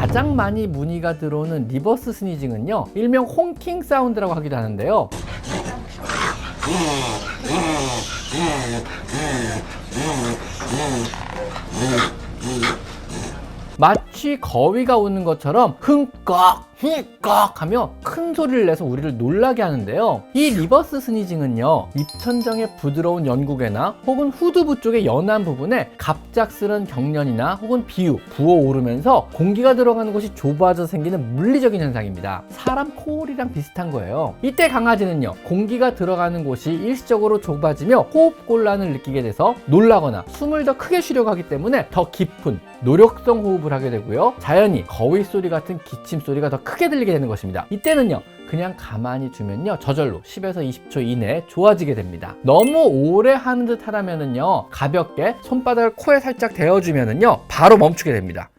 가장 많이 문의가 들어오는 리버스 스니징은요, 일명 홍킹 사운드라고 하기도 하는데요. 마치 거위가 우는 것처럼 흥꺽 힐꺽 하며 큰 소리를 내서 우리를 놀라게 하는데요. 이 리버스 스니징은요, 입천정의 부드러운 연구개나 혹은 후두부 쪽의 연한 부분에 갑작스런 경련이나 혹은 비유, 부어오르면서 공기가 들어가는 곳이 좁아져 생기는 물리적인 현상입니다. 사람 코골이랑 비슷한 거예요. 이때 강아지는요, 공기가 들어가는 곳이 일시적으로 좁아지며 호흡곤란을 느끼게 돼서 놀라거나 숨을 더 크게 쉬려고 하기 때문에 더 깊은 노력성 호흡을 하게 되고요, 자연히 거위 소리 같은 기침 소리가 더 크게 들리게 되는 것입니다. 이때는요, 그냥 가만히 두면요, 저절로 10에서 20초 이내에 좋아지게 됩니다. 너무 오래 하는 듯 하다면은요, 가볍게 손바닥을 코에 살짝 대어주면은요, 바로 멈추게 됩니다.